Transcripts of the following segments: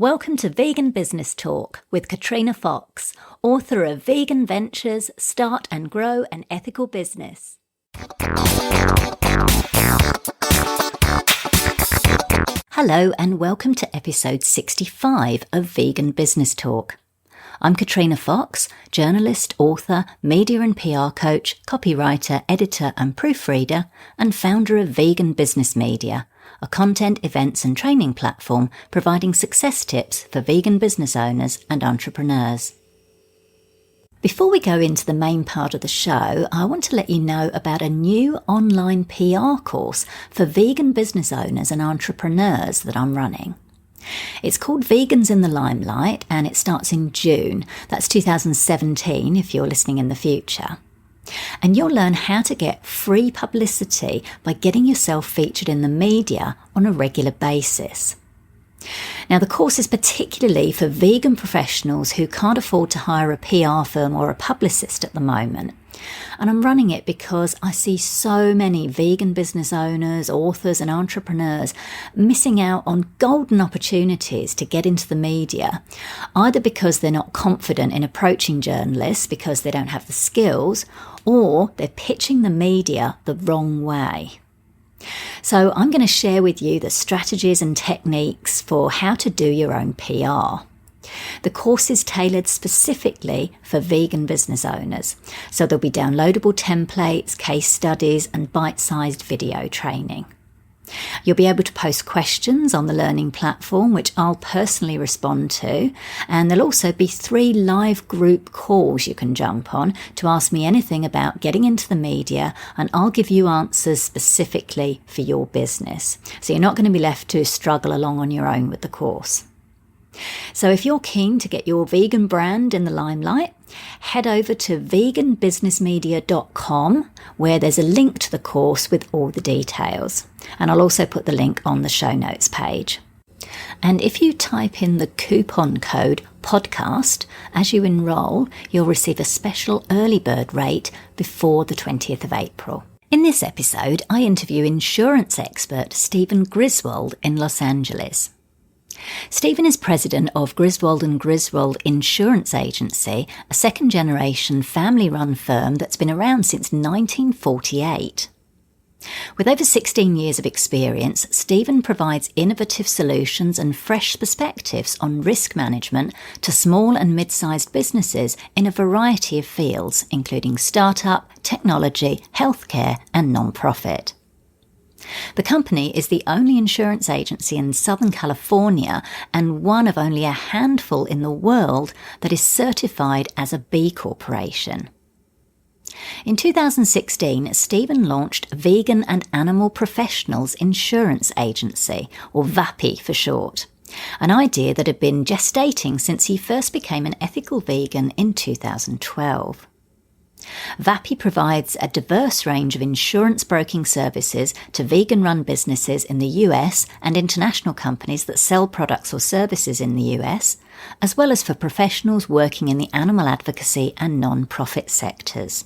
Welcome to Vegan Business Talk with Katrina Fox, author of Vegan Ventures, Start and Grow an Ethical Business. Hello and welcome to episode 65 of Vegan Business Talk. I'm Katrina Fox, journalist, author, media and PR coach, copywriter, editor and proofreader, and founder of Vegan Business Media, a content, events and training platform providing success tips for vegan business owners and entrepreneurs. Before we go into the main part of the show, I want to let you know about a new online PR course for vegan business owners and entrepreneurs that I'm running. It's called Vegans in the Limelight and it starts in June. That's 2017 if you're listening in the future. And you'll learn how to get free publicity by getting yourself featured in the media on a regular basis. Now, the course is particularly for vegan professionals who can't afford to hire a PR firm or a publicist at the moment. And I'm running it because I see so many vegan business owners, authors and entrepreneurs missing out on golden opportunities to get into the media, either because they're not confident in approaching journalists because they don't have the skills, or they're pitching the media the wrong way. So I'm going to share with you the strategies and techniques for how to do your own PR. The course is tailored specifically for vegan business owners, so there'll be downloadable templates, case studies and bite-sized video training. You'll be able to post questions on the learning platform, which I'll personally respond to, and there'll also be 3 live group calls you can jump on to ask me anything about getting into the media, and I'll give you answers specifically for your business. So you're not going to be left to struggle along on your own with the course. So if you're keen to get your vegan brand in the limelight, head over to veganbusinessmedia.com where there's a link to the course with all the details. And I'll also put the link on the show notes page. And if you type in the coupon code podcast as you enroll, you'll receive a special early bird rate before the 20th of April. In this episode, I interview insurance expert Stephen Griswold in Los Angeles. Stephen is president of Griswold and Griswold Insurance Agency, a second-generation family-run firm that's been around since 1948. With over 16 years of experience, Stephen provides innovative solutions and fresh perspectives on risk management to small and mid-sized businesses in a variety of fields, including startup, technology, healthcare and non-profit. The company is the only insurance agency in Southern California and one of only a handful in the world that is certified as a B Corporation. In 2016, Stephen launched Vegan and Animal Professionals Insurance Agency, or VAPI for short, an idea that had been gestating since he first became an ethical vegan in 2012. VAPI provides a diverse range of insurance broking services to vegan-run businesses in the US and international companies that sell products or services in the US, as well as for professionals working in the animal advocacy and non-profit sectors.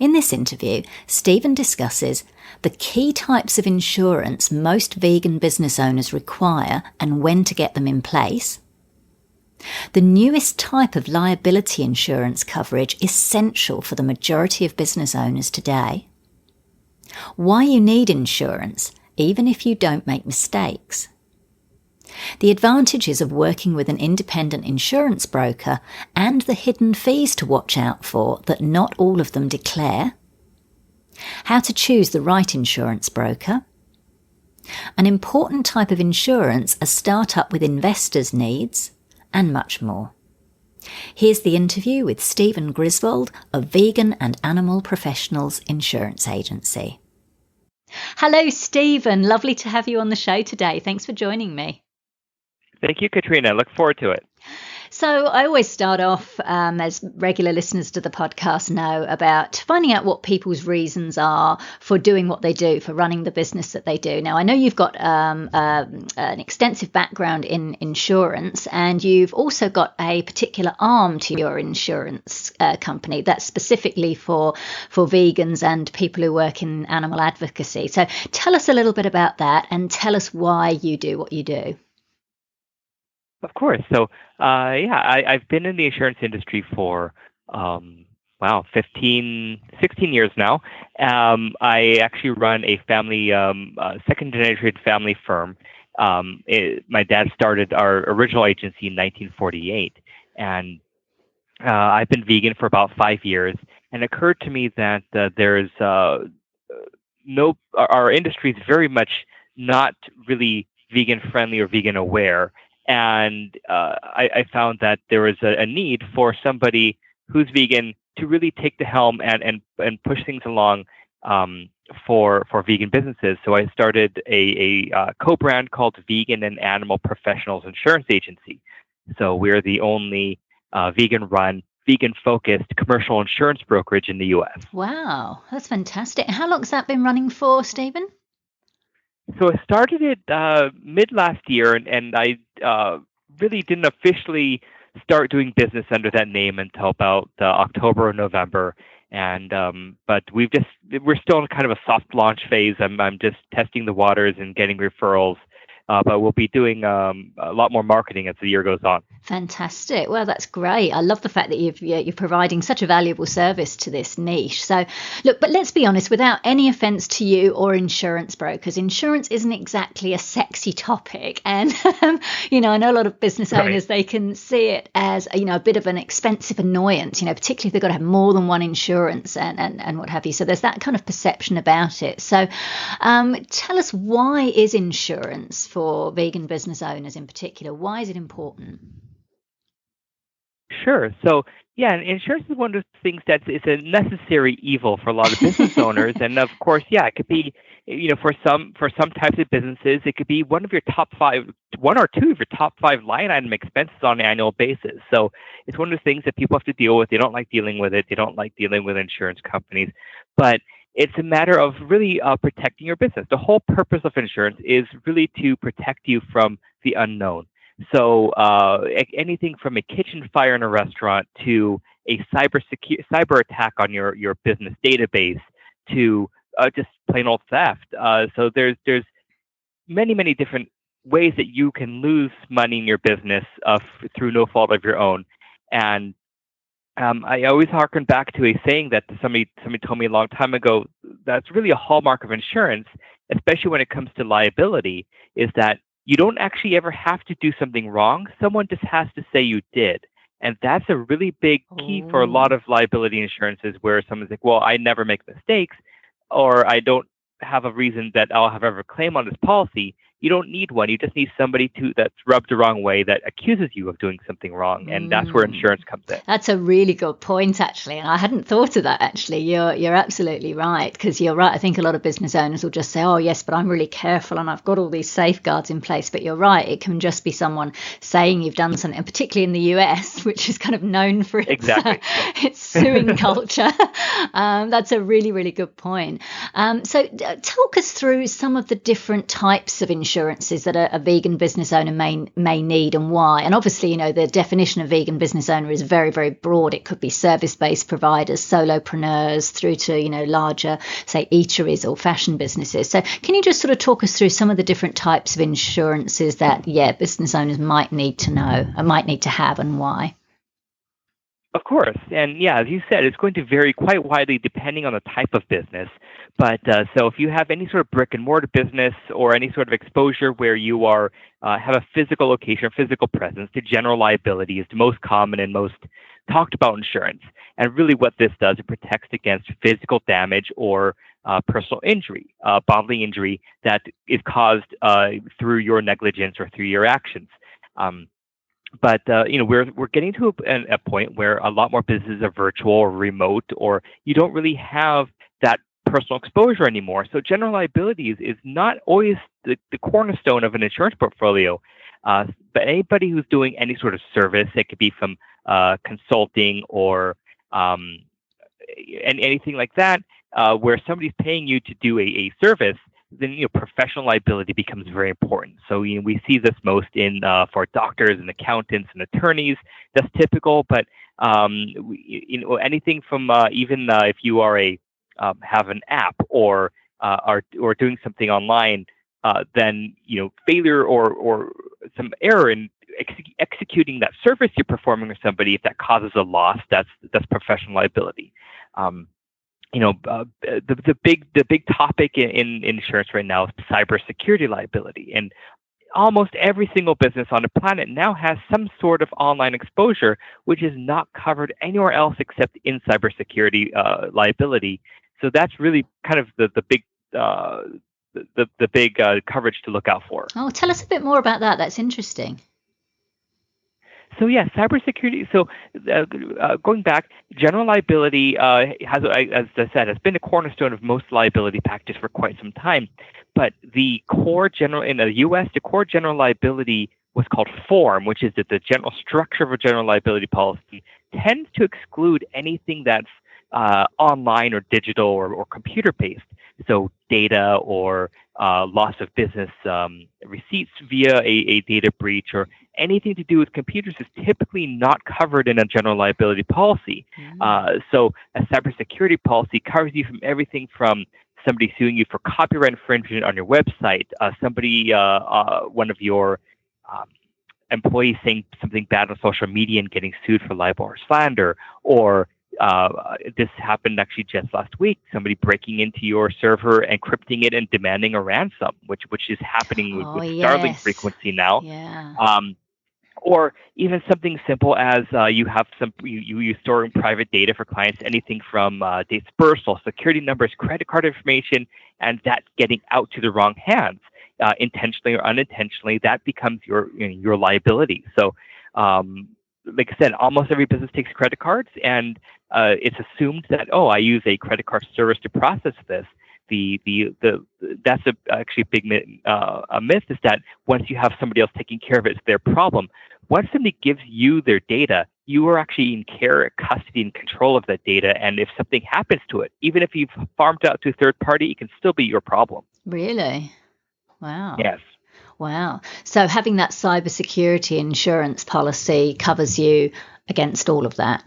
In this interview, Stephen discusses the key types of insurance most vegan business owners require and when to get them in place, the newest type of liability insurance coverage essential for the majority of business owners today, why you need insurance even if you don't make mistakes, the advantages of working with an independent insurance broker and the hidden fees to watch out for that not all of them declare, how to choose the right insurance broker, an important type of insurance a startup with investors needs, and much more. Here's the interview with Stephen Griswold of Vegan and Animal Professionals Insurance Agency. Hello, Stephen. Lovely to have you on the show today. Thanks for joining me. Thank you, Katrina. I look forward to it. So I always start off, as regular listeners to the podcast know, about finding out what people's reasons are for doing what they do, for running the business that they do. Now, I know you've got an extensive background in insurance, and you've also got a particular arm to your insurance company that's specifically for vegans and people who work in animal advocacy. So tell us a little bit about that and tell us why you do what you do. Of course. So, I've been in the insurance industry for, wow, 15, 16 years now. I actually run a family, second generation family firm. My dad started our original agency in 1948, and I've been vegan for about 5 years. And it occurred to me that there's no, our industry is very much not really vegan friendly or vegan aware. And I found that there was a need for somebody who's vegan to really take the helm and push things along for vegan businesses. So I started a co-brand called Vegan and Animal Professionals Insurance Agency. So we're the only vegan-run, vegan-focused commercial insurance brokerage in the U.S. Wow, that's fantastic. How long has that been running for, Stephen? So I started it mid last year, and I really didn't officially start doing business under that name until about October or November. And but we're still in kind of a soft launch phase. I'm just testing the waters and getting referrals. But we'll be doing a lot more marketing as the year goes on. Fantastic. Well, that's great. I love the fact that you're providing such a valuable service to this niche. So, look, but let's be honest, without any offence to you or insurance brokers, insurance isn't exactly a sexy topic. And, I know a lot of business owners, They can see it as, a bit of an expensive annoyance, particularly if they've got to have more than one insurance and what have you. So there's that kind of perception about it. So tell us, why is insurance for vegan business owners in particular? Why is it important? Sure. So, yeah, and insurance is one of those things that is a necessary evil for a lot of business owners, and of course, yeah, it could be, for some types of businesses, it could be one or two of your top five line item expenses on an annual basis. So, it's one of those things that people have to deal with. They don't like dealing with it. They don't like dealing with insurance companies, but it's a matter of really protecting your business. The whole purpose of insurance is really to protect you from the unknown. So anything from a kitchen fire in a restaurant to a cyber attack on your business database to just plain old theft. So there's many different ways that you can lose money in your business through no fault of your own. And I always harken back to a saying that somebody told me a long time ago. That's really a hallmark of insurance, especially when it comes to liability, is that you don't actually ever have to do something wrong. Someone just has to say you did. And that's a really big key for a lot of liability insurances, where someone's like, well, I never make mistakes, or I don't have a reason that I'll have ever claim on this policy. You don't need one. You just need somebody that's rubbed the wrong way, that accuses you of doing something wrong. And that's where insurance comes in. That's a really good point, actually. And I hadn't thought of that, actually. You're absolutely right, because you're right. I think a lot of business owners will just say, oh, yes, but I'm really careful and I've got all these safeguards in place. But you're right. It can just be someone saying you've done something, and particularly in the US, which is kind of known for its suing culture. That's a really, really good point. So talk us through some of the different types of insurances that a vegan business owner may need, and why. And obviously, the definition of vegan business owner is very, very broad. It could be service-based providers, solopreneurs, through to, larger, say, eateries or fashion businesses. So can you just sort of talk us through some of the different types of insurances that, business owners might need to know, or might need to have, and why? Of course. And yeah, as you said, it's going to vary quite widely depending on the type of business. But so if you have any sort of brick and mortar business or any sort of exposure where you are have a physical location or physical presence, the general liability is the most common and most talked about insurance. And really what this does, it protects against physical damage or personal injury, bodily injury that is caused through your negligence or through your actions. But we're getting to a point where a lot more businesses are virtual or remote, or you don't really have that personal exposure anymore. So general liability is not always the cornerstone of an insurance portfolio. But anybody who's doing any sort of service, it could be from consulting or anything like that, where somebody's paying you to do a service, then professional liability becomes very important. So we see this most in for doctors and accountants and attorneys. That's typical, but anything from even if you are have an app or doing something online, then failure or some error in executing that service you're performing for somebody, if that causes a loss, that's professional liability. The big topic in insurance right now is cybersecurity liability, and almost every single business on the planet now has some sort of online exposure, which is not covered anywhere else except in cybersecurity liability. So that's really kind of the big coverage to look out for. Oh, tell us a bit more about that. That's interesting. So yeah, cybersecurity. So going back, general liability has, as I said, has been a cornerstone of most liability packages for quite some time. But the core general in the U.S., the core general liability was called form, which is that the general structure of a general liability policy tends to exclude anything that's online or digital or computer based. So data or loss of business receipts via a data breach or anything to do with computers is typically not covered in a general liability policy. So a cybersecurity policy covers you from everything from somebody suing you for copyright infringement on your website, one of your employees saying something bad on social media and getting sued for libel or slander, or this happened actually just last week, somebody breaking into your server, encrypting it, and demanding a ransom, which is happening with startling frequency now. Yeah. Or even something simple as you store in private data for clients, anything from dates of birth, social security numbers, credit card information, and that getting out to the wrong hands, intentionally or unintentionally, that becomes your liability. So, like I said, almost every business takes credit cards, and it's assumed that, I use a credit card service to process this. That's actually a big myth, is that once you have somebody else taking care of it, it's their problem. Once somebody gives you their data, you are actually in care, custody, and control of that data. And if something happens to it, even if you've farmed out to a third party, it can still be your problem. Really? Wow. Yes. Wow. So having that cybersecurity insurance policy covers you against all of that?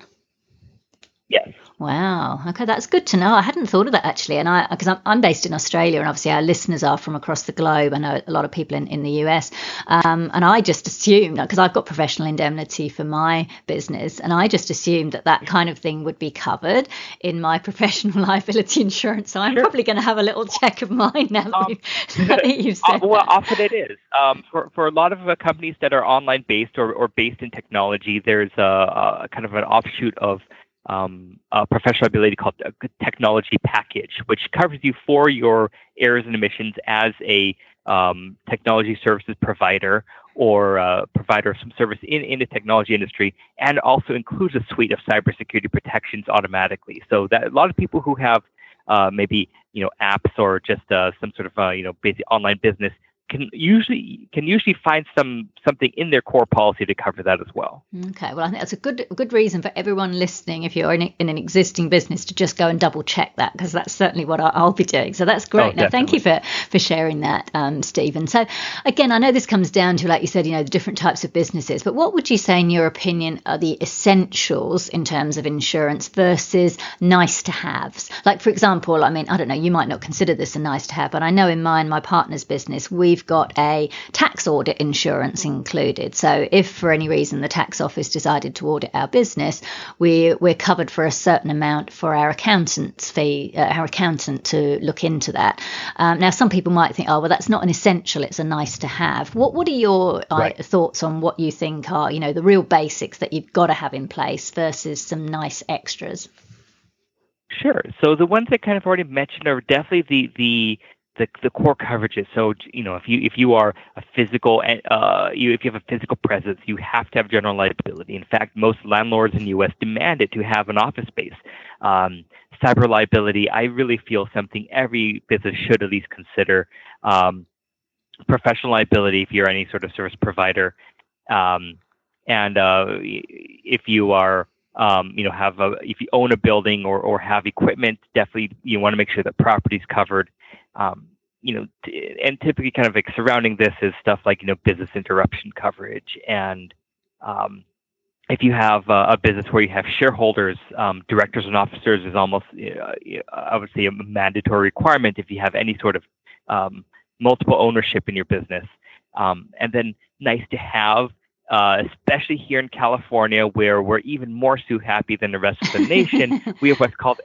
Yes. Wow. Okay, that's good to know. I hadn't thought of that actually, and because I'm based in Australia, and obviously our listeners are from across the globe. I know a lot of people in the US, and I just assumed, because I've got professional indemnity for my business, and I just assumed that kind of thing would be covered in my professional liability insurance. So I'm probably going to have a little check of mine now that you've said well, that. Often it is. For a lot of companies that are online based or based in technology, there's a kind of an offshoot of a professional liability called a technology package, which covers you for your errors and omissions as a technology services provider or provider of some service in the technology industry, and also includes a suite of cybersecurity protections automatically. So that a lot of people who have maybe apps or just some sort of basic online business can usually find something in their core policy to cover that as well. Okay, well, I think that's a good reason for everyone listening, if you're in an existing business, to just go and double check that, because that's certainly what I'll be doing. So that's great. Now, thank you for sharing that, Stephen. So again, I know this comes down to, like you said, the different types of businesses, but what would you say, in your opinion, are the essentials in terms of insurance versus nice to haves? Like, for example, I don't know, you might not consider this a nice to have, but I know in my partner's business, we've got a tax audit insurance included. So if for any reason the tax office decided to audit our business, we're covered for a certain amount for our accountant's fee, our accountant to look into that. Now, some people might think, well, that's not an essential, it's a nice to have. What are your thoughts on what you think are, the real basics that you've got to have in place versus some nice extras? Sure. So the ones I kind of already mentioned are definitely the core coverages. So if you are a physical if you have a physical presence, you have to have general liability. In fact, most landlords in the U.S. demand it to have an office space. Cyber liability, I really feel something every business should at least consider. Professional liability, if you're any sort of service provider, and if you are if you own a building or have equipment, definitely you want to make sure that property is covered. And typically kind of like surrounding this is stuff like, business interruption coverage. And if you have a business where you have shareholders, directors and officers is almost, I would say, a mandatory requirement if you have any sort of multiple ownership in your business. And then nice to have, especially here in California, where we're even more sue happy than the rest of the nation, we have what's called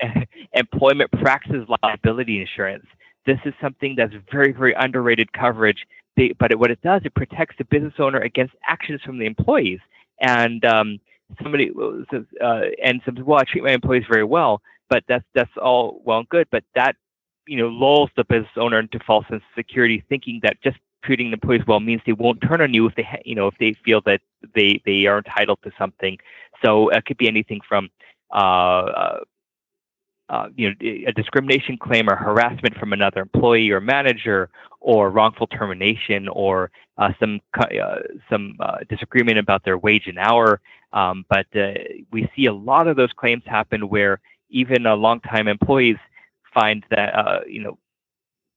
employment practices liability insurance. This is something that's very, very underrated coverage. But what it does, it protects the business owner against actions from the employees. And somebody says, well, I treat my employees very well, but that's all well and good. But that, lulls the business owner into false sense of security, thinking that just treating the employees well means they won't turn on you if they feel that they are entitled to something. So it could be anything from a discrimination claim or harassment from another employee or manager, or wrongful termination, or some disagreement about their wage and hour. But we see a lot of those claims happen where even longtime employees find that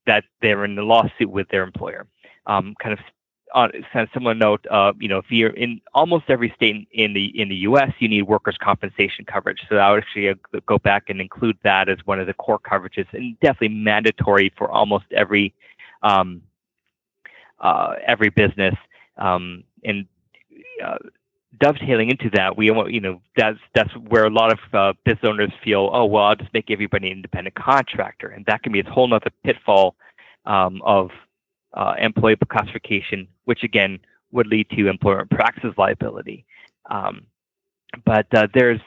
that they're in a lawsuit with their employer. Kind of on a similar note, if you're in almost every state in the U.S., you need workers' compensation coverage. So I would actually go back and include that as one of the core coverages, and definitely mandatory for almost every business. And dovetailing into that, that's where a lot of business owners feel, oh well, I'll just make everybody an independent contractor, and that can be a whole nother pitfall of employee classification, which again would lead to employment practices liability. But there's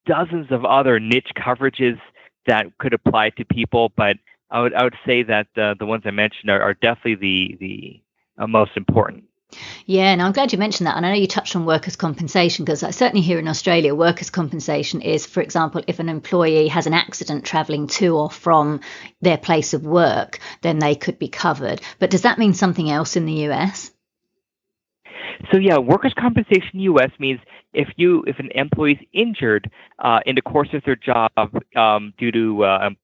dozens of other niche coverages that could apply to people, but I would say that the ones I mentioned are definitely the most important. Yeah, and I'm glad you mentioned that. And I know you touched on workers' compensation, because certainly here in Australia, workers' compensation is, for example, if an employee has an accident travelling to or from their place of work, then they could be covered. But does that mean something else in the US? So yeah, workers' compensation US means if an employee is injured in the course of their job due to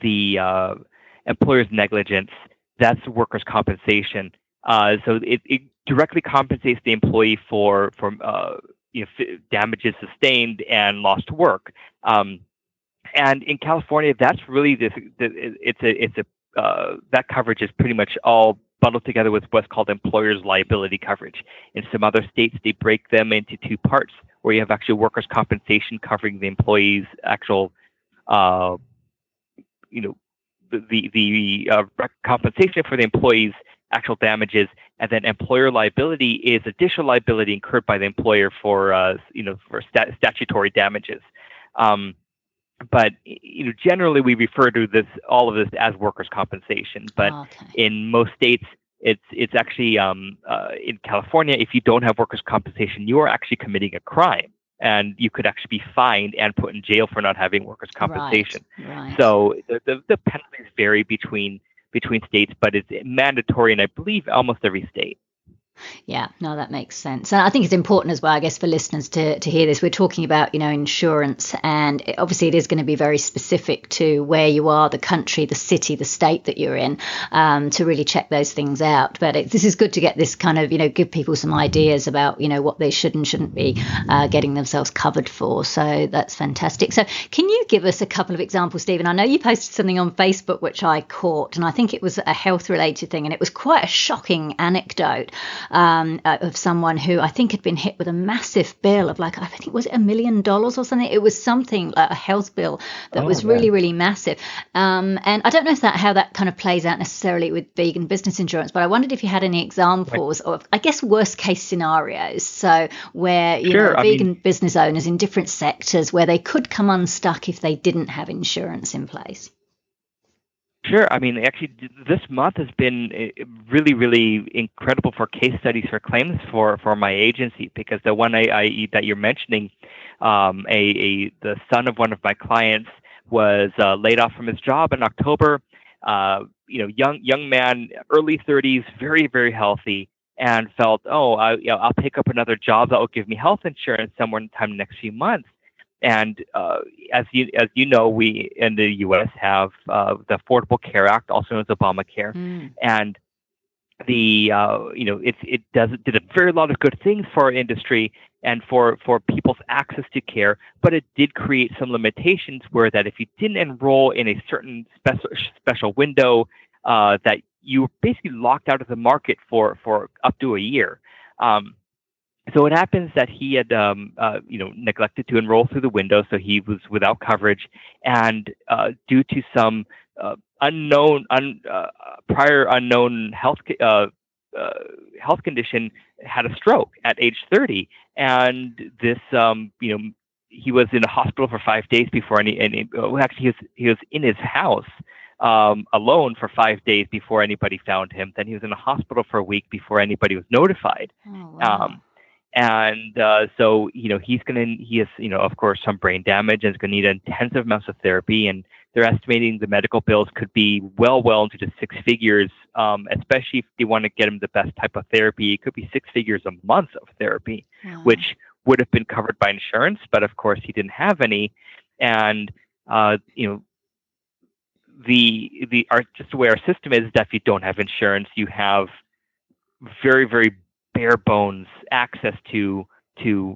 the employer's negligence, that's workers' compensation. So it directly compensates the employee for damages sustained and lost work. And in California, that's really that coverage is pretty much all bundled together with what's called employer's liability coverage. In some other states, they break them into two parts, where you have actually workers' compensation covering the employee's actual the compensation for the employee's actual damages, and then employer liability is additional liability incurred by the employer for statutory damages. But generally we refer to all of this as workers' compensation. But in most states, it's actually in California, if you don't have workers' compensation, you are actually committing a crime. And you could actually be fined and put in jail for not having workers' compensation. Right. So the penalties vary between states, but it's mandatory in, I believe, almost every state. Yeah, no, that makes sense. And I think it's important as well, I guess, for listeners to hear this. We're talking about, insurance, and obviously it is going to be very specific to where you are, the country, the city, the state that you're in, to really check those things out. But this is good to get this kind of, give people some ideas about, what they should and shouldn't be getting themselves covered for. So that's fantastic. So can you give us a couple of examples, Stephen? I know you posted something on Facebook, which I caught, and I think it was a health related thing, and it was quite a shocking anecdote. Of someone who I think had been hit with a massive bill of I think, was it $1 million or something? It was something like a health bill that was really, really massive. And I don't know how that kind of plays out necessarily with vegan business insurance, but I wondered if you had any examples of, I guess, worst case scenarios. So where, vegan business owners in different sectors where they could come unstuck if they didn't have insurance in place. Sure. I mean, actually, this month has been really, really incredible for case studies for claims for my agency, because the one that you're mentioning, the son of one of my clients was laid off from his job in October. Young man, early 30s, very, very healthy, and felt, I'll pick up another job that will give me health insurance sometime in the next few months. And as you know, we in the U.S. have the Affordable Care Act, also known as Obamacare, and did a very lot of good things for our industry and for people's access to care, but it did create some limitations where that if you didn't enroll in a certain special window, that you were basically locked out of the market for up to a year. So it happens that he had, neglected to enroll through the window, so he was without coverage, and due to some prior unknown health condition, had a stroke at age 30, and this, he was in a hospital for 5 days before actually he was in his house alone for 5 days before anybody found him. Then he was in a hospital for a week before anybody was notified. Oh, wow. So, he has, of course, some brain damage and is going to need intensive amounts of therapy. And they're estimating the medical bills could be well into the 6 figures, especially if they want to get him the best type of therapy. It could be 6 figures a month of therapy, Wow. which would have been covered by insurance. But of course, he didn't have any. And, just the way our system is that if you don't have insurance, you have very, very bare bones access to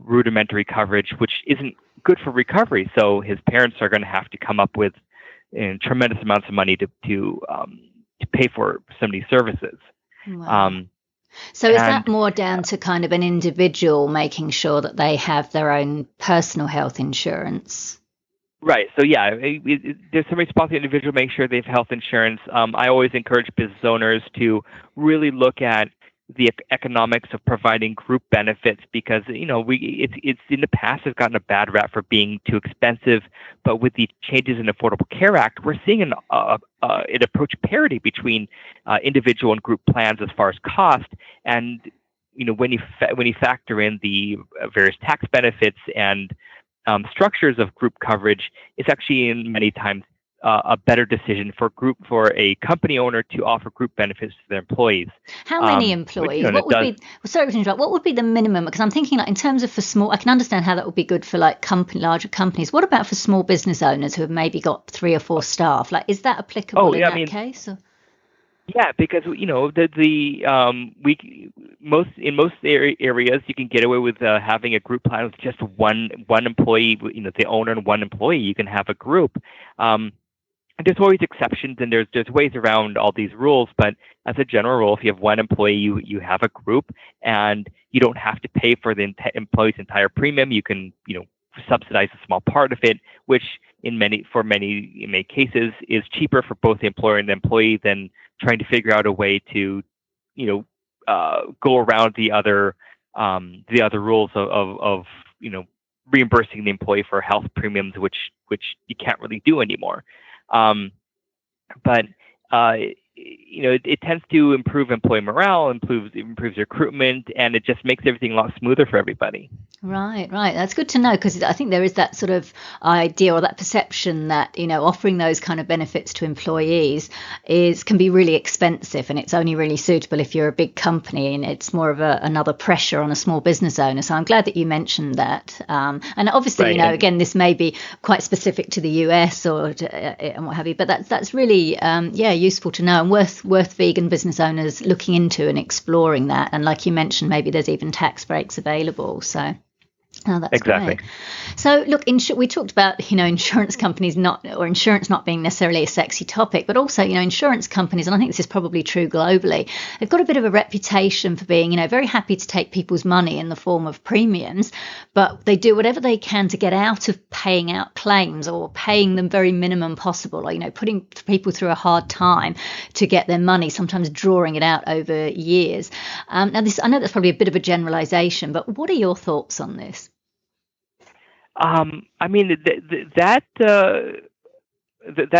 rudimentary coverage, which isn't good for recovery. So his parents are going to have to come up with tremendous amounts of money to pay for some of these services. Wow. So is that more down to kind of an individual making sure that they have their own personal health insurance? Right. So yeah, there's some responsibility to the individual make sure they have health insurance. I always encourage business owners to really look at the economics of providing group benefits, because it's in the past has gotten a bad rap for being too expensive, but with the changes in the Affordable Care Act, we're seeing an approach parity between individual and group plans as far as cost. And when you factor in the various tax benefits and structures of group coverage, it's actually in many times a better decision for a company owner to offer group benefits to their employees. How many employees? What would be the minimum? Because I'm thinking, like, in terms of for small, I can understand how that would be good for like larger companies. What about for small business owners who have maybe got 3 or 4 staff? Like, is that applicable in that case? Or? Yeah, because most areas you can get away with having a group plan with just one employee. The owner and one employee, you can have a group. There's always exceptions, and there's ways around all these rules. But as a general rule, if you have one employee, you have a group, and you don't have to pay for the employee's entire premium. You can subsidize a small part of it, which in many cases is cheaper for both the employer and the employee than trying to figure out a way to go around the other rules of reimbursing the employee for health premiums, which you can't really do anymore. But it tends to improve employee morale, improves recruitment, and it just makes everything a lot smoother for everybody. Right. That's good to know, because I think there is that sort of idea or that perception that, offering those kind of benefits to employees can be really expensive, and it's only really suitable if you're a big company, and it's more of another pressure on a small business owner. So I'm glad that you mentioned that. And obviously, right. Again, this may be quite specific to the US and what have you, but that's really, useful to know, and worth vegan business owners looking into and exploring that. And like you mentioned, maybe there's even tax breaks available. So. Oh, that's exactly. Great. So, look, we talked about, insurance companies insurance not being necessarily a sexy topic, but also, insurance companies, and I think this is probably true globally, they've got a bit of a reputation for being, very happy to take people's money in the form of premiums, but they do whatever they can to get out of paying out claims or paying them very minimum possible, or, putting people through a hard time to get their money, sometimes drawing it out over years. Now, I know that's probably a bit of a generalization, but what are your thoughts on this? That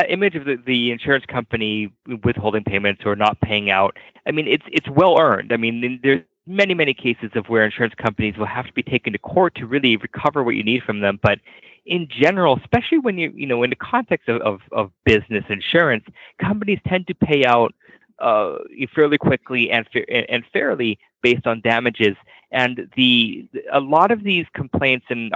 image of the insurance company withholding payments or not paying out, it's well earned. There's many cases of where insurance companies will have to be taken to court to really recover what you need from them. But in general, especially when in the context of business insurance, companies tend to pay out fairly quickly and fairly based on damages. And a lot of these complaints and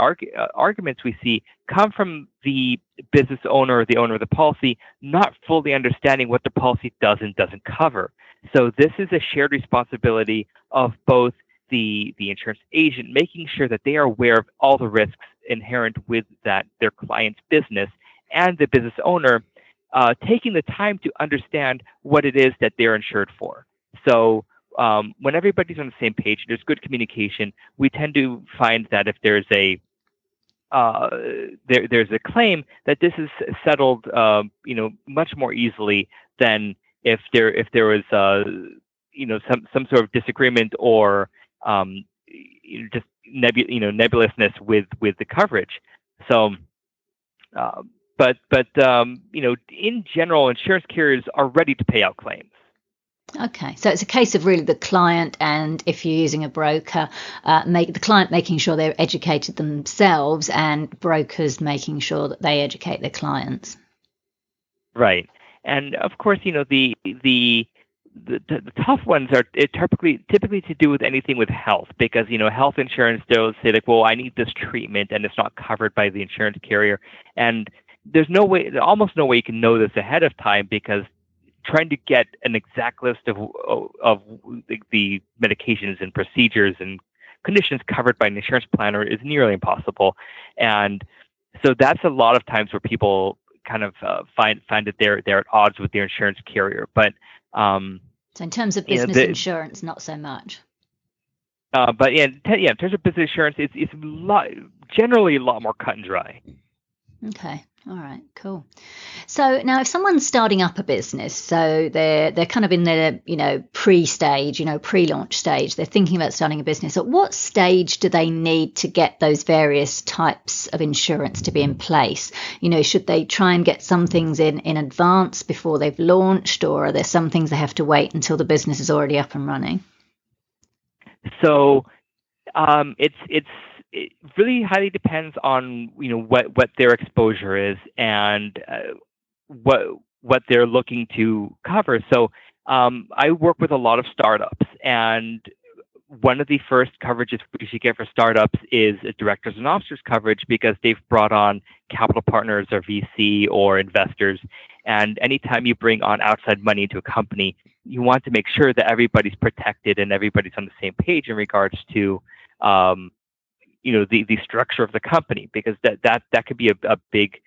arguments we see come from the business owner or the owner of the policy not fully understanding what the policy does and doesn't cover. So this is a shared responsibility of both the insurance agent, making sure that they are aware of all the risks inherent with their client's business, and the business owner taking the time to understand what it is that they're insured for. So when everybody's on the same page, there's good communication. We tend to find that if there's there's a claim, that this is settled, much more easily than if there was some sort of disagreement or just nebulousness with the coverage. So, but in general, insurance carriers are ready to pay out claims. Okay, so it's a case of really the client, and if you're using a broker, the client making sure they're educated themselves, and brokers making sure that they educate their clients. Right, and of course, the tough ones are typically to do with anything with health, because health insurance, they'll say like, well, I need this treatment and it's not covered by the insurance carrier, and there's almost no way you can know this ahead of time, because trying to get an exact list of the medications and procedures and conditions covered by an insurance planner is nearly impossible, and so that's a lot of times where people kind of find that they're at odds with their insurance carrier. But so in terms of business insurance, not so much. But in terms of business insurance, it's generally a lot more cut and dry. Okay. All right, cool. So now if someone's starting up a business, so they're kind of in their, pre-stage, pre-launch stage, they're thinking about starting a business. At what stage do they need to get those various types of insurance to be in place? Should they try and get some things in advance before they've launched, or are there some things they have to wait until the business is already up and running? So it really highly depends on what their exposure is and what they're looking to cover. So I work with a lot of startups, and one of the first coverages we should get for startups is a directors and officers coverage, because they've brought on capital partners or VC or investors. And anytime you bring on outside money into a company, you want to make sure that everybody's protected and everybody's on the same page in regards to the structure of the company, because that could be a big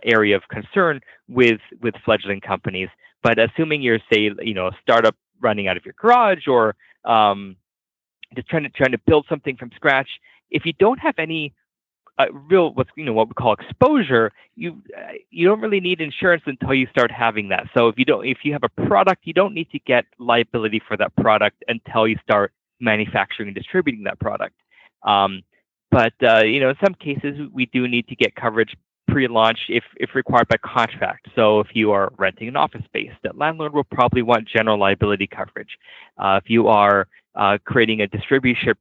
area of concern with fledgling companies. But assuming you're, say, a startup running out of your garage, or just trying to build something from scratch, if you don't have any real what we call exposure, you don't really need insurance until you start having that. So if you have a product, you don't need to get liability for that product until you start manufacturing and distributing that product. But in some cases, we do need to get coverage pre-launch if required by contract. So if you are renting an office space, that landlord will probably want general liability coverage. If you are creating a distributorship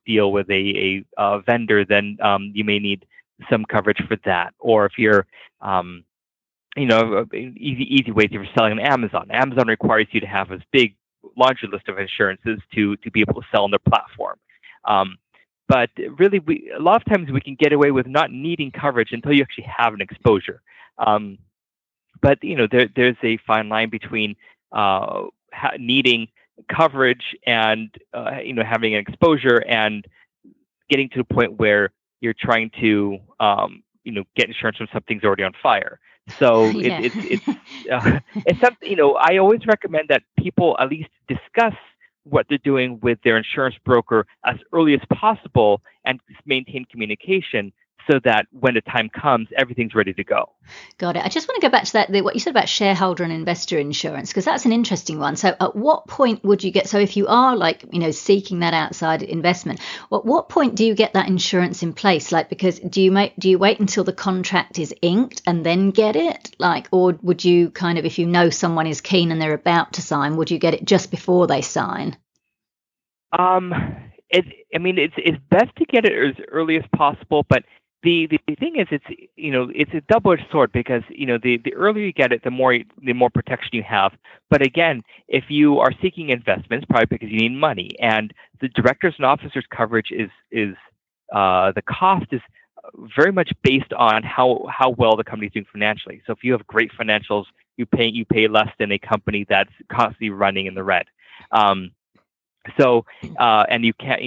deal with a vendor, then you may need some coverage for that. Or if you're easy way if you're selling on Amazon. Amazon requires you to have this big laundry list of insurances to be able to sell on their platform. But really, a lot of times we can get away with not needing coverage until you actually have an exposure. But there's a fine line between needing coverage and having an exposure, and getting to the point where you're trying to get insurance when something's already on fire. So it's something, I always recommend that people at least discuss what they're doing with their insurance broker as early as possible, and maintain communication, so that when the time comes, everything's ready to go. Got it. I just want to go back to that, what you said about shareholder and investor insurance, because that's an interesting one. So at what point would you get, so if you are seeking that outside investment, at what point do you get that insurance in place? Because do you wait until the contract is inked and then get it? Or would you if you know someone is keen and they're about to sign, would you get it just before they sign? It's best to get it as early as possible, but the thing is, it's a double-edged sword, because the earlier you get it, the more protection you have. But again, if you are seeking investments, probably because you need money, and the directors and officers coverage is the cost is very much based on how well the company is doing financially. So if you have great financials, you pay less than a company that's constantly running in the red. And you can't,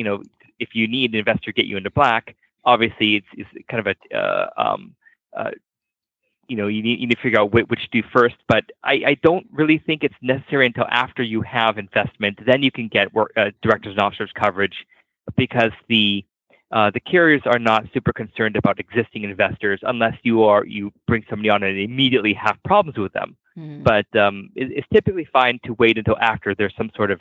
if you need an investor to get you into black, obviously it's kind of you need to figure out which to do first. But I don't really think it's necessary until after you have investment. Then you can get directors and officers coverage, because the carriers are not super concerned about existing investors unless you bring somebody on and immediately have problems with them. But it's typically fine to wait until after there's some sort of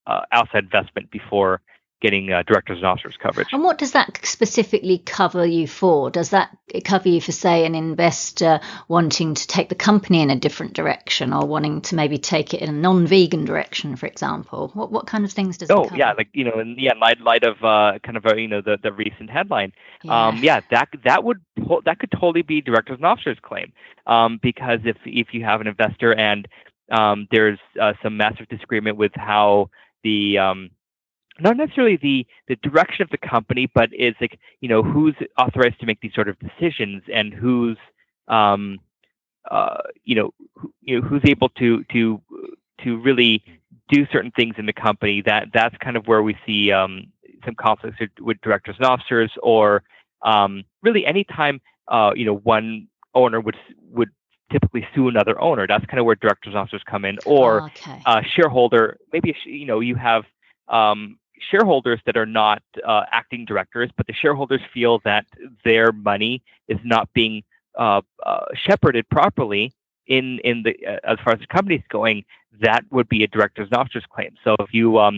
outside investment before getting directors and officers coverage. And what does that specifically cover you for? Does that cover you for, say, an investor wanting to take the company in a different direction, or wanting to maybe take it in a non-vegan direction, for example? What kind of things does it cover? In light of the recent headline, that could totally be directors and officers claim, because if you have an investor and there's some massive disagreement with how the not necessarily the direction of the company, but it's like, who's authorized to make these sort of decisions, and who's who's able to really do certain things in the company. That's kind of where we see some conflicts with directors and officers, or really anytime one owner would typically sue another owner. That's kind of where directors and officers come in, or shareholder. Maybe you have shareholders that are not acting directors, but the shareholders feel that their money is not being shepherded properly in the as far as the company is going. That would be a directors and officers claim. So if you are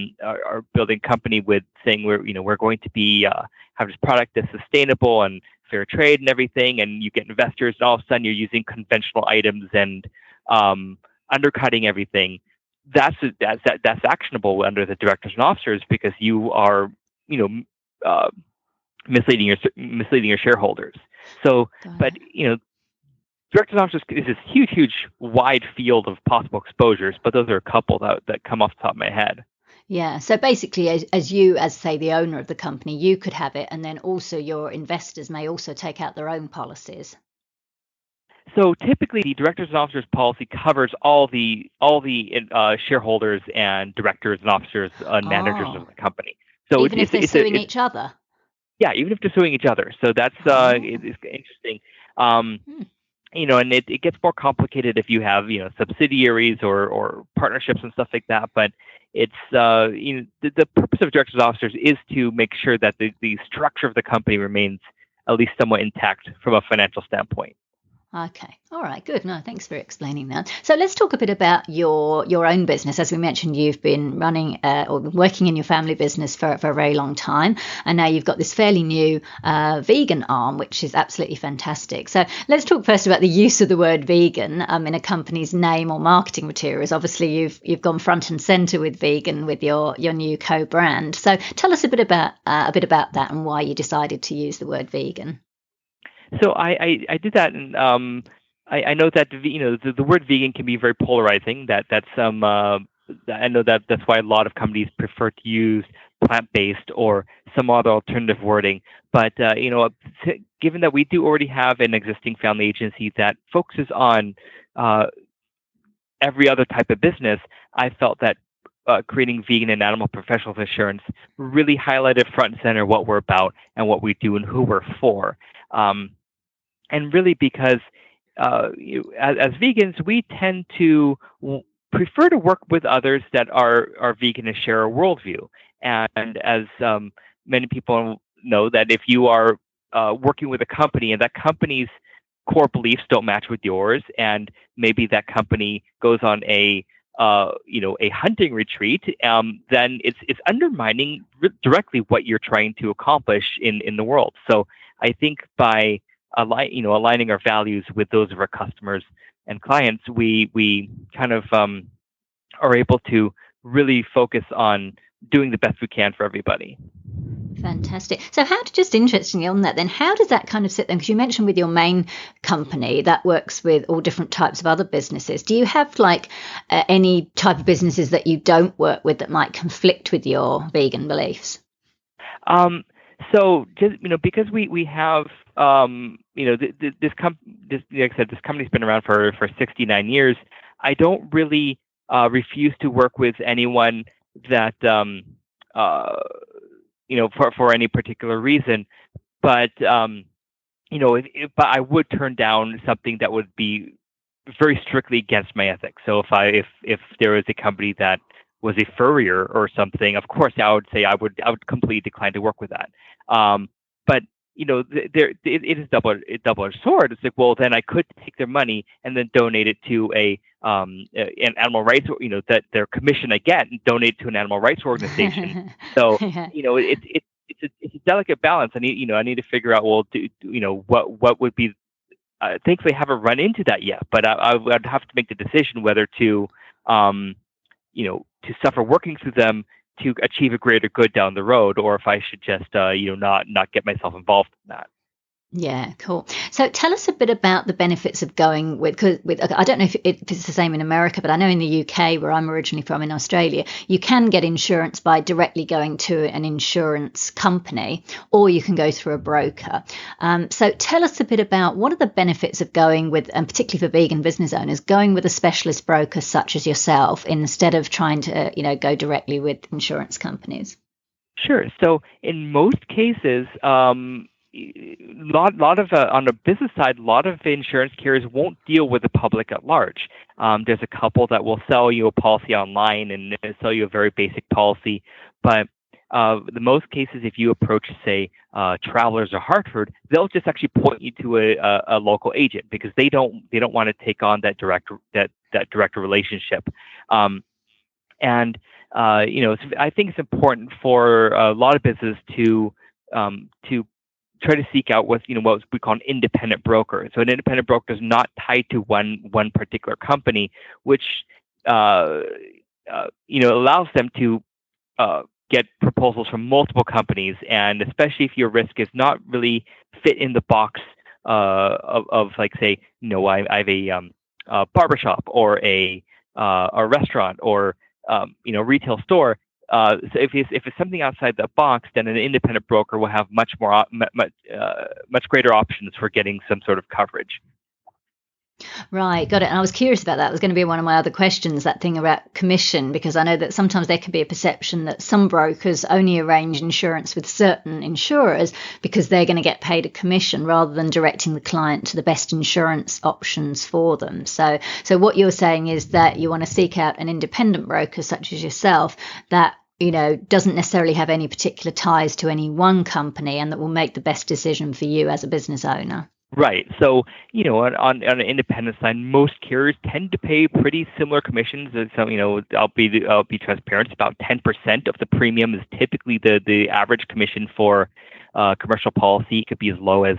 building a company with saying we're going to be have this product that's sustainable and fair trade and everything, and you get investors, and all of a sudden you're using conventional items and undercutting everything, that's actionable under the directors and officers, because you are misleading your shareholders. So, but directors and officers is this huge wide field of possible exposures, but those are a couple that come off the top of my head. Yeah. So basically, as you, as say the owner of the company, you could have it, and then also your investors may also take out their own policies. So typically, the directors and officers policy covers all the shareholders and directors and officers and managers of the company. So even if they're suing each other. Yeah, even if they're suing each other. So that's it's interesting. And it gets more complicated if you have subsidiaries or partnerships and stuff like that. But it's the purpose of directors and officers is to make sure that the structure of the company remains at least somewhat intact from a financial standpoint. Okay. All right. Good. No, thanks for explaining that. So let's talk a bit about your own business. As we mentioned, you've been running or working in your family business for a very long time. And now you've got this fairly new vegan arm, which is absolutely fantastic. So let's talk first about the use of the word vegan in a company's name or marketing materials. Obviously, you've gone front and center with vegan with your new co-brand. So tell us a bit about that and why you decided to use the word vegan. So I did that, and I know that the word vegan can be very polarizing. That's I know that's why a lot of companies prefer to use plant-based or some other alternative wording. But given that we do already have an existing family agency that focuses on every other type of business, I felt that creating vegan and animal professional insurance really highlighted front and center what we're about and what we do and who we're for. And really because as vegans, we tend to prefer to work with others that are vegan and share a worldview. And as many people know, that if you are working with a company and that company's core beliefs don't match with yours, and maybe that company goes on a hunting retreat, then it's undermining directly what you're trying to accomplish in the world. So I think by aligning our values with those of our customers and clients, we kind of are able to really focus on doing the best we can for everybody. Fantastic. So just interestingly on that then, how does that kind of sit then? Because you mentioned with your main company that works with all different types of other businesses. Do you have any type of businesses that you don't work with that might conflict with your vegan beliefs? So just because we have like I said, this company's been around for 69 years. I don't really refuse to work with anyone that for any particular reason, but but I would turn down something that would be very strictly against my ethics. So if there was a company that was a furrier or something, of course I would say I would completely decline to work with that. But it is double-edged sword. It's like, well, then I could take their money and then donate it to an animal rights, that their commission I get, and donate to an animal rights organization. So Yeah. it's a delicate balance. I need to figure out, well, what would be. Thankfully, I haven't run into that yet, but I would have to make the decision whether to to suffer working through them to achieve a greater good down the road, or if I should just not get myself involved in that. Yeah, cool. So tell us a bit about the benefits of going with I don't know if it's the same in America, but I know in the UK, where I'm originally from in Australia, you can get insurance by directly going to an insurance company, or you can go through a broker. So tell us a bit about what are the benefits of going with, and particularly for vegan business owners, going with a specialist broker such as yourself instead of trying to, go directly with insurance companies. Sure. So in most cases, lot of on the business side, a lot of insurance carriers won't deal with the public at large. There's a couple that will sell you a policy online and sell you a very basic policy, but the most cases, if you approach, say, Travelers or Hartford, they'll just actually point you to a local agent because they don't want to take on that direct relationship. And I think it's important for a lot of business to try to seek out what we call an independent broker. So an independent broker is not tied to one particular company, which allows them to get proposals from multiple companies, and especially if your risk is not really fit in the box of like, say, I have a barbershop or a restaurant or retail store. So if it's something outside the box, then an independent broker will have much greater options for getting some sort of coverage. Right, got it. And I was curious about that. It was going to be one of my other questions, that thing about commission, because I know that sometimes there can be a perception that some brokers only arrange insurance with certain insurers because they're going to get paid a commission rather than directing the client to the best insurance options for them. So what you're saying is that you want to seek out an independent broker such as yourself that doesn't necessarily have any particular ties to any one company and that will make the best decision for you as a business owner. Right. So, on an independent side, most carriers tend to pay pretty similar commissions. So, I'll be transparent. About 10% of the premium is typically the average commission for commercial policy. It could be as low as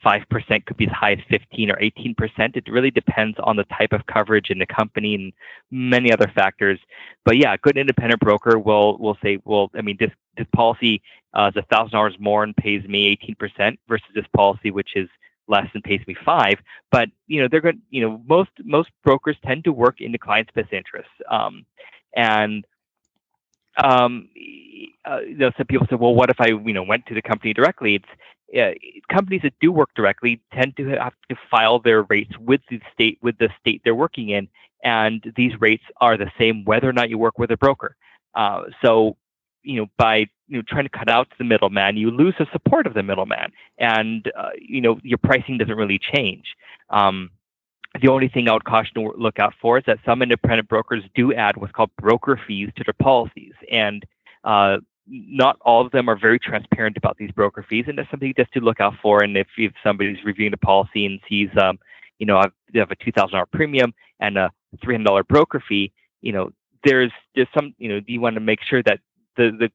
5%, could be as high as 15 or 18%. It really depends on the type of coverage in the company and many other factors. But yeah, a good independent broker will say, well, I mean, this policy is $1,000 more and pays me 18% versus this policy, which is less and pays me 5%. But they're good. Most brokers tend to work in the client's best interests. Some people say, well, what if I went to the company directly? Companies that do work directly tend to have to file their rates with the state they're working in, and these rates are the same whether or not you work with a broker. So by trying to cut out the middleman, you lose the support of the middleman, and your pricing doesn't really change. The only thing I would caution to look out for is that some independent brokers do add what's called broker fees to their policies, and not all of them are very transparent about these broker fees, and that's something just to look out for. And if somebody's reviewing the policy and sees, they have a $2,000 premium and a $300 broker fee, there's some, you want to make sure that the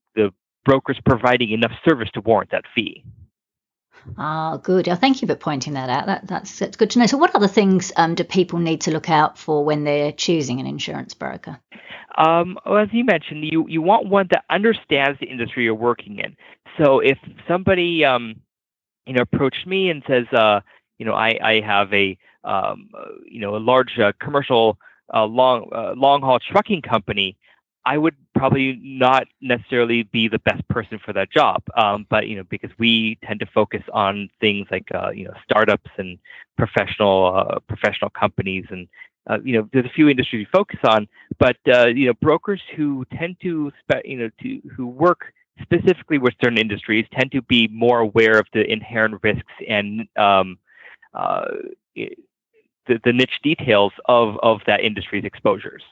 broker's providing enough service to warrant that fee. Ah, good. Thank you for pointing that out. That's good to know. So what other things do people need to look out for when they're choosing an insurance broker? Well, as you mentioned, you want one that understands the industry you're working in. So if somebody approached me and says, I have a large commercial long haul trucking company, I would probably not necessarily be the best person for that job, but because we tend to focus on things like startups and professional companies, and there's a few industries we focus on, but brokers who tend to who work specifically with certain industries tend to be more aware of the inherent risks and uh, the niche details of that industry's exposures.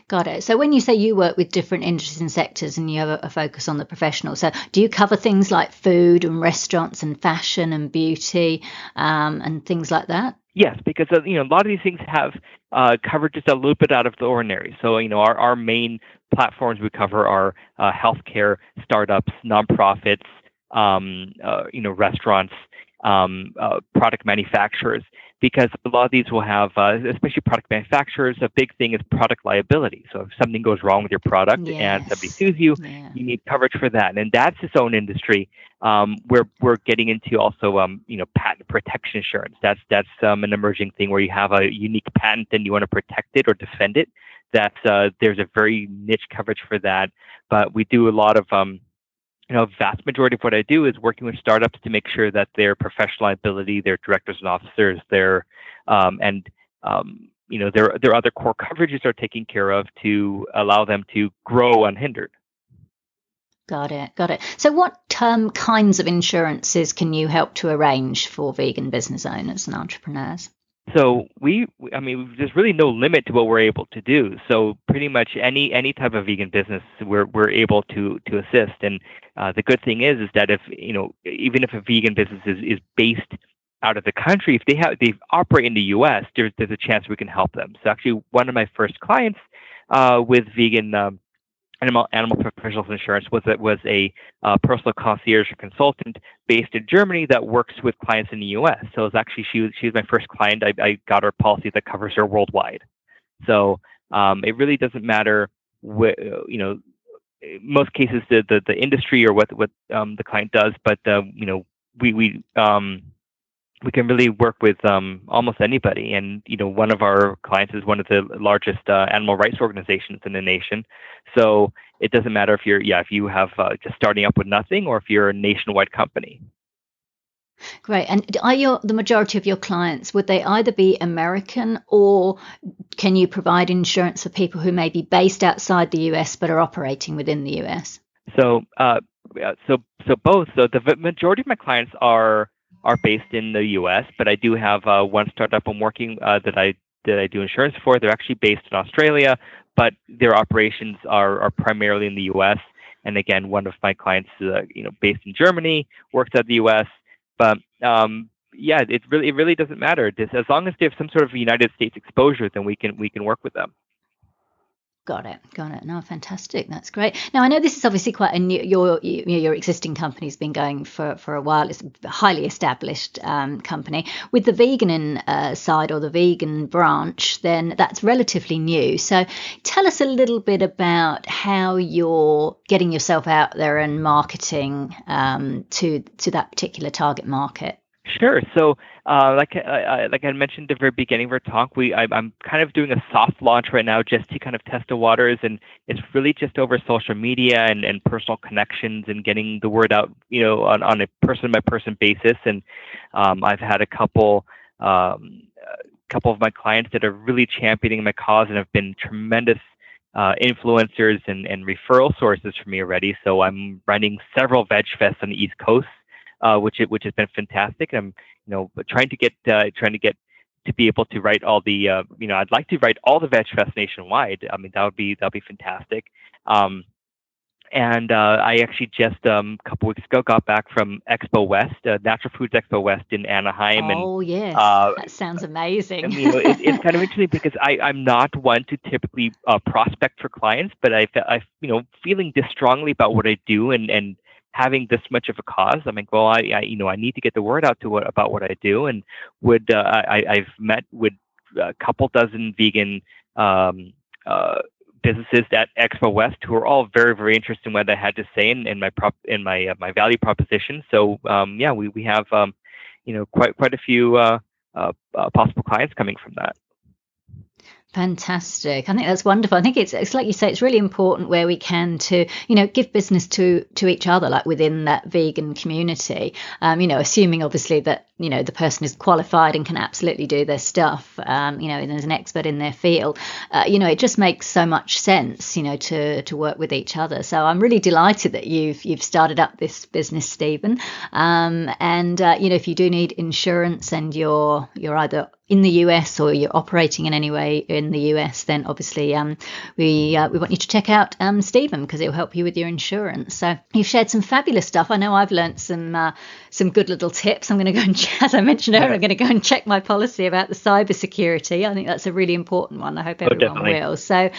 Got it. So when you say you work with different industries and sectors and you have a focus on the professional, so do you cover things like food and restaurants and fashion and beauty and things like that? Yes, because a lot of these things have covered just a little bit out of the ordinary. So our main platforms we cover are healthcare, startups, nonprofits, restaurants, product manufacturers. Because a lot of these will have, especially product manufacturers, a big thing is product liability. So if something goes wrong with your product and somebody sues you, you need coverage for that, and that's its own industry. We're getting into also, patent protection insurance. That's an emerging thing where you have a unique patent and you want to protect it or defend it. There's a very niche coverage for that, but we do a lot of vast majority of what I do is working with startups to make sure that their professional liability, their directors and officers, their other core coverages are taken care of to allow them to grow unhindered. Got it. So what kinds of insurances can you help to arrange for vegan business owners and entrepreneurs? So there's really no limit to what we're able to do. So pretty much any type of vegan business, we're able to assist. And the good thing is that if even if a vegan business is based out of the country, if they operate in the U.S., there's a chance we can help them. So actually, one of my first clients with vegan animal professionals insurance was a personal concierge consultant based in Germany that works with clients in the U.S. So it's actually she was my first client. I got her policy that covers her worldwide. So it really doesn't matter most cases the industry or what the client does, but we can really work with almost anybody. And one of our clients is one of the largest animal rights organizations in the nation. So it doesn't matter if you have just starting up with nothing or if you're a nationwide company. Great. And are the majority of your clients, would they either be American, or can you provide insurance for people who may be based outside the US but are operating within the US? So both. So the majority of my clients are based in the U.S., but I do have one startup I'm working that I do insurance for. They're actually based in Australia, but their operations are primarily in the U.S. And again, one of my clients, based in Germany, works at the U.S. But it really doesn't matter. As long as they have some sort of United States exposure, then we can work with them. Got it. No, fantastic. That's great. Now, I know this is obviously quite a new, your existing company's been going for a while. It's a highly established company. With the vegan side or the vegan branch, then that's relatively new. So tell us a little bit about how you're getting yourself out there and marketing to that particular target market. Sure. So, like I mentioned at the very beginning of our talk, I'm kind of doing a soft launch right now just to kind of test the waters, and it's really just over social media and personal connections and getting the word out, on a person by person basis. And I've had a couple of my clients that are really championing my cause and have been tremendous influencers and referral sources for me already. So I'm running several veg fests on the East Coast. Which has been fantastic. I'm trying to get to be able to write all the I'd like to write all the Veg Fest nationwide. I mean that'd be fantastic. And I actually just a couple weeks ago got back from Expo West, Natural Foods Expo West in Anaheim. Oh, yes, that sounds amazing. And, it's kind of interesting because I'm not one to typically prospect for clients, but I feeling this strongly about what I do and having this much of a cause, I'm like, well, I need to get the word out about what I do, and I've met with a couple dozen vegan businesses at Expo West who are all very, very interested in what I had to say and my value proposition. So we have quite a few possible clients coming from that. Fantastic. I think that's wonderful. I think it's like you say, it's really important where we can to, give business to each other, like within that vegan community, assuming obviously that, the person is qualified and can absolutely do their stuff, and is an expert in their field. It just makes so much sense, to work with each other. So I'm really delighted that you've started up this business, Stephen. If you do need insurance and you're either in the US or you're operating in any way in the US, then obviously we want you to check out Stephen, because it will help you with your insurance. So you've shared some fabulous stuff. I know I've learnt some good little tips. I'm going to go and, as I mentioned earlier, I'm going to go and check my policy about the cyber security. I think that's a really important one. I hope everyone will. So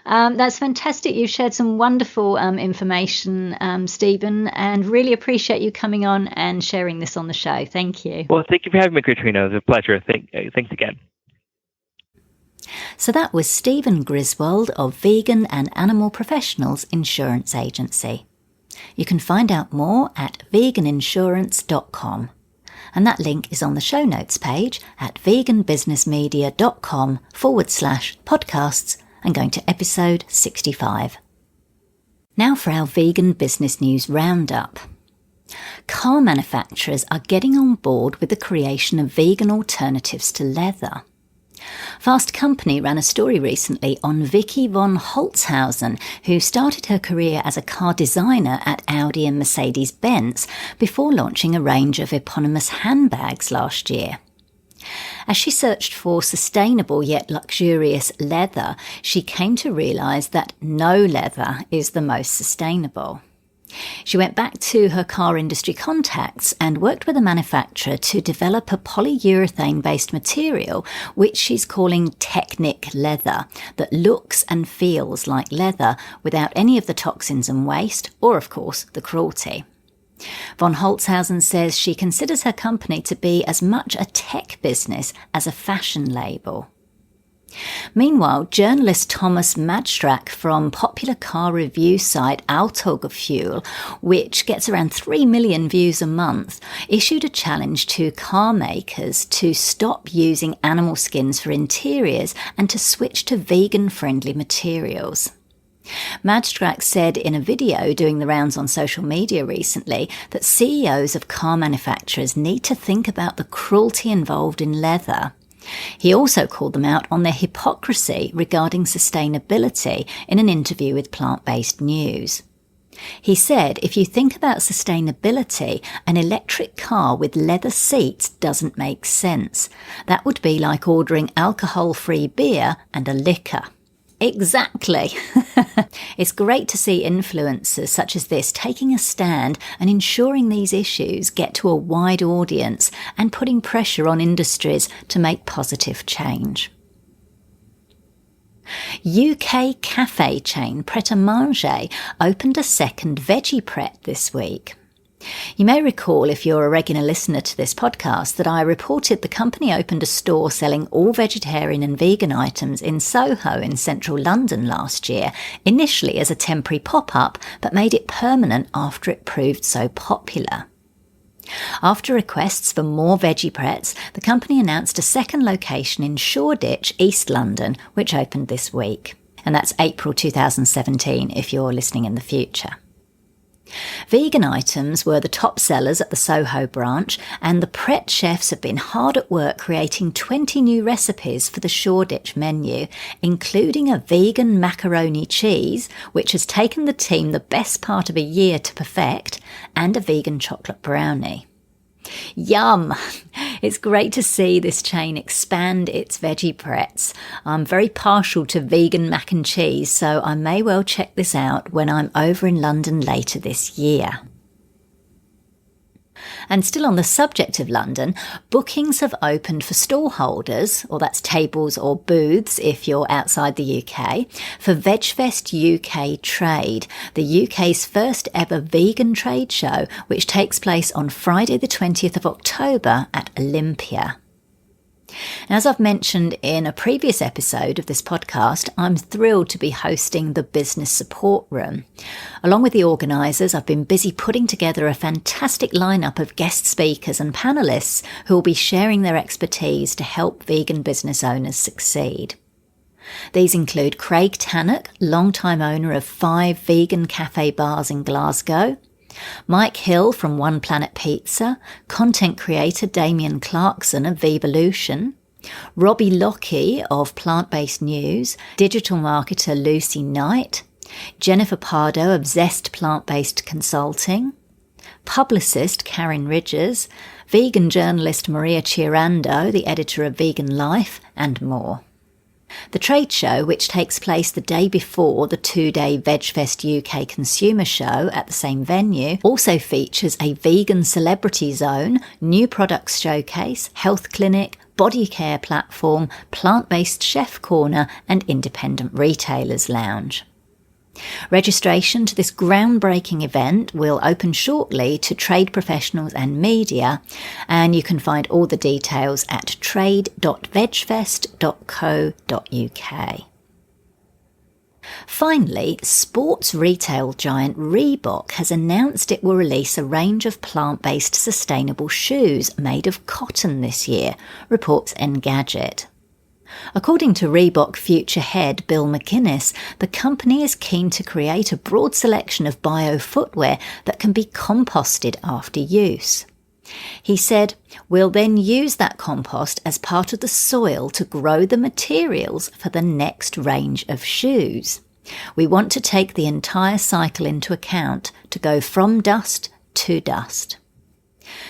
that's fantastic. You've shared some wonderful information, Stephen, and really appreciate you coming on and sharing this on the show. Thank you. Well, thank you for having me, Katrina. It was a pleasure. Thanks again. So that was Stephen Griswold of Vegan and Animal Professionals Insurance Agency. You can find out more at veganinsurance.com. And that link is on the show notes page at veganbusinessmedia.com/podcasts and going to episode 65. Now for our vegan business news roundup. Car manufacturers are getting on board with the creation of vegan alternatives to leather. Fast Company ran a story recently on Vicky von Holzhausen, who started her career as a car designer at Audi and Mercedes-Benz before launching a range of eponymous handbags last year. As she searched for sustainable yet luxurious leather, she came to realise that no leather is the most sustainable. She went back to her car industry contacts and worked with a manufacturer to develop a polyurethane-based material, which she's calling Technic leather, that looks and feels like leather without any of the toxins and waste, or of course the cruelty. Von Holzhausen says she considers her company to be as much a tech business as a fashion label. Meanwhile, journalist Thomas Madstrak from popular car review site Autogefühl, which gets around 3 million views a month, issued a challenge to car makers to stop using animal skins for interiors and to switch to vegan-friendly materials. Madstrak said in a video doing the rounds on social media recently that CEOs of car manufacturers need to think about the cruelty involved in leather. He also called them out on their hypocrisy regarding sustainability in an interview with Plant-Based News. He said, if you think about sustainability, an electric car with leather seats doesn't make sense. That would be like ordering alcohol-free beer and a liquor. Exactly. It's great to see influencers such as this taking a stand and ensuring these issues get to a wide audience and putting pressure on industries to make positive change. UK cafe chain Pret a Manger opened a second veggie pret this week. You may recall, if you're a regular listener to this podcast, that I reported the company opened a store selling all vegetarian and vegan items in Soho in central London last year, initially as a temporary pop-up, but made it permanent after it proved so popular. After requests for more veggie prets, the company announced a second location in Shoreditch, East London, which opened this week. And that's April 2017 if you're listening in the future. Vegan items were the top sellers at the Soho branch, and the Pret chefs have been hard at work creating 20 new recipes for the Shoreditch menu, including a vegan macaroni cheese, which has taken the team the best part of a year to perfect, and a vegan chocolate brownie. Yum! It's great to see this chain expand its veggie prets. I'm very partial to vegan mac and cheese, so I may well check this out when I'm over in London later this year. And still on the subject of London, bookings have opened for stallholders, or that's tables or booths if you're outside the UK, for VegFest UK Trade, the UK's first ever vegan trade show, which takes place on Friday the 20th of October at Olympia. As I've mentioned in a previous episode of this podcast, I'm thrilled to be hosting the Business Support Room. Along with the organisers, I've been busy putting together a fantastic lineup of guest speakers and panellists who will be sharing their expertise to help vegan business owners succeed. These include Craig Tannock, long-time owner of 5 vegan cafe bars in Glasgow, Mike Hill from One Planet Pizza, content creator Damien Clarkson of Vevolution, Robbie Lockie of Plant-Based News, digital marketer Lucy Knight, Jennifer Pardo of Zest Plant-Based Consulting, publicist Karen Ridgers, vegan journalist Maria Chirando, the editor of Vegan Life, and more. The trade show, which takes place the day before the 2-day VegFest UK Consumer Show at the same venue, also features a vegan celebrity zone, new products showcase, health clinic, body care platform, plant-based chef corner, and independent retailers lounge. Registration to this groundbreaking event will open shortly to trade professionals and media, and you can find all the details at trade.vegfest.co.uk. Finally, sports retail giant Reebok has announced it will release a range of plant-based sustainable shoes made of cotton this year, reports Engadget. According to Reebok future head Bill McInnes, the company is keen to create a broad selection of bio-footwear that can be composted after use. He said, "We'll then use that compost as part of the soil to grow the materials for the next range of shoes. We want to take the entire cycle into account to go from dust to dust."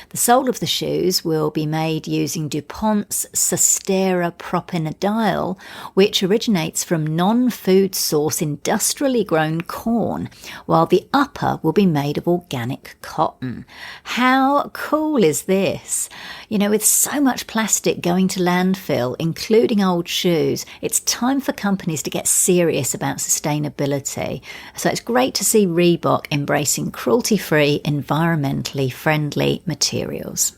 The sole of the shoes will be made using DuPont's Cestera propinadiol, which originates from non-food source industrially grown corn, while the upper will be made of organic cotton. How cool is this? You know, with so much plastic going to landfill, including old shoes, it's time for companies to get serious about sustainability. So it's great to see Reebok embracing cruelty-free, environmentally friendly materials.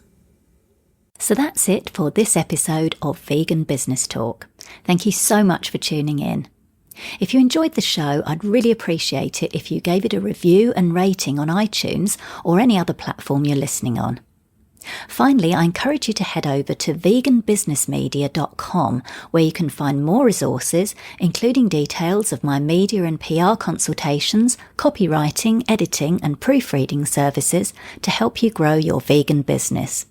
So that's it for this episode of Vegan Business Talk. Thank you so much for tuning in. If you enjoyed the show, I'd really appreciate it if you gave it a review and rating on iTunes or any other platform you're listening on. Finally, I encourage you to head over to veganbusinessmedia.com, where you can find more resources, including details of my media and PR consultations, copywriting, editing and proofreading services to help you grow your vegan business.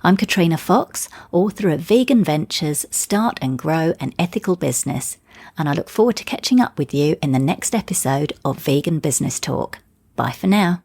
I'm Katrina Fox, author of Vegan Ventures, Start and Grow an Ethical Business, and I look forward to catching up with you in the next episode of Vegan Business Talk. Bye for now.